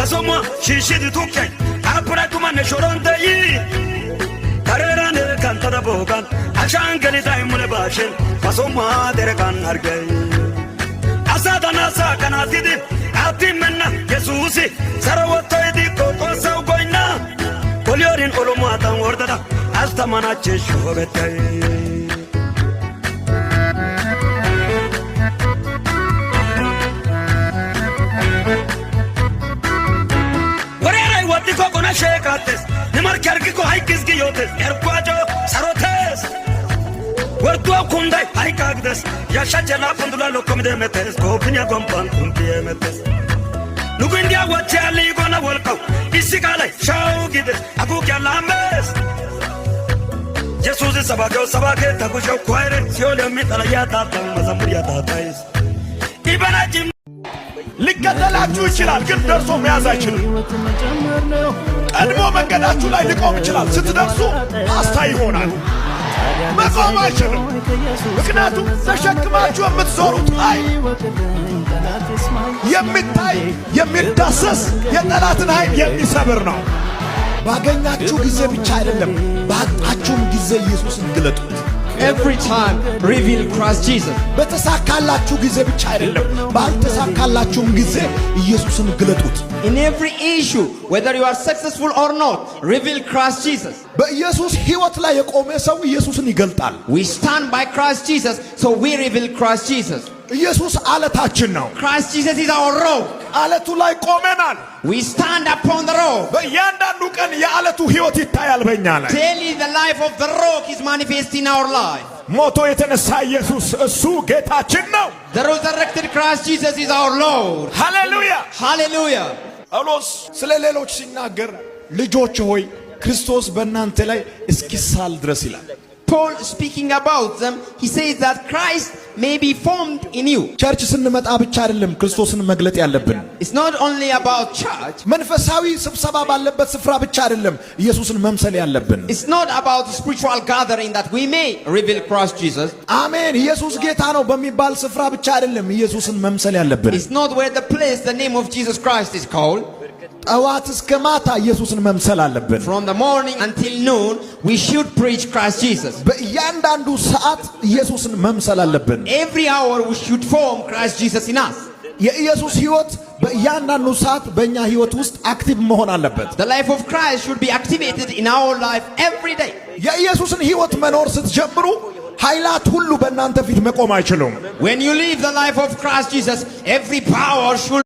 Basoma shishidi tukay apura tumane shorontai Karerane kantada bogan Ashangeli taimule bashin Basoma derekan hargay Asadana sakanatidi Atimenna Yesusi Sarawatoidi kokosa ugoina Poliorin olumatan wordada Astamana cheshovetay Shekates, Nimarkarko Hikis Giotes, Erquajo, Sarotes, Wertua Kundai, Haikagdes, Yashajana Pundula Locomedemetes, Copinia Gompan, Kumpiametes. Lugundia, what Charlie gonna welcome, Isigale, Shao Gides, Abuka Lambes. Jesus is Sabago Sabake, Tabujo, Quire, Siola Mitalayata, Mazamuriata Tais. Ibanajim. ሊከተላችሁ ይችላል ግን ደርሶ መያዝ አይችልም ቀድሞ መንገዳችሁ ላይ ሊቆም ይችላል ስትደርሱ አስታ ይሆናል መቆም አይችልም ምክንያቱም ተሸክማችሁ የምትዞሩት ኃይል የሚታይ የሚዳሰስ የጠላትን ኃይል የሚሰብር ነው ባገኛችሁ ጊዜ ብቻ አይደለም ባጣችሁም ጊዜ ኢየሱስን ግለጡት Every time reveal Christ Jesus. በተሳካላችሁ ጊዜ ብቻ አይደለም ባልተሳካላችሁም ጊዜ ኢየሱስን ግለጡት In every issue whether you are successful or not reveal Christ Jesus. በኢየሱስ ሕይወት ላይ የቆመ ሰው ኢየሱስን ይገልጣል We stand by Christ Jesus so we reveal Christ Jesus. ኢየሱስ አለታችን ነው Christ Jesus is our rock. አለቱ ላይ ቆመናል We stand upon the rock. በእያንዳንዱ ቀን የአለቱ ሕይወት ይታያል በእኛ ላይ Daily the life of the rock is manifest in our life. ሞቶ የተነሳ ኢየሱስ እሱ ጌታችን ነው The resurrected Christ Jesus is our Lord. ሃሌሉያ Hallelujah. ጳውሎስ ስለ ሌሎች ሲናገር ልጆች ሆይ ክርስቶስ በእናንተ ላይ እስኪሳል ድረስ ይላል Paul speaking about them he says that Christ may be formed in you. ቸርች ስንመጣ ብቻ አይደለም ክርስቶስን መግለጥ ያለብን It's not only about church. መንፈሳዊ ስብሰባ ባለበት ስፍራ ብቻ አይደለም ኢየሱስን መምሰል ያለብን It's not about spiritual gathering that we may reveal Christ Jesus. አሜን ኢየሱስ ጌታ ነው በሚባል ስፍራ ብቻ አይደለም ኢየሱስን መምሰል ያለብን It's not where the place the name of Jesus Christ is called. ጠዋት እስከ ማታ ኢየሱስን መምሰል አለብን From the morning until noon we should preach Christ Jesus. በእያንዳንዱ ሰዓት ኢየሱስን መምሰል አለብን Every hour we should form Christ Jesus in us. የኢየሱስ ሕይወት በእያንዳንዱ ሰዓት በእኛ ሕይወት ውስጥ አክቲቭ መሆን አለበት The life of Christ should be activated in our life every day. የኢየሱስን ሕይወት መኖር ስትጀምሩ ኃይላት ሁሉ በእናንተ ፊት መቆም አይችሉም When you live the life of Christ Jesus every power should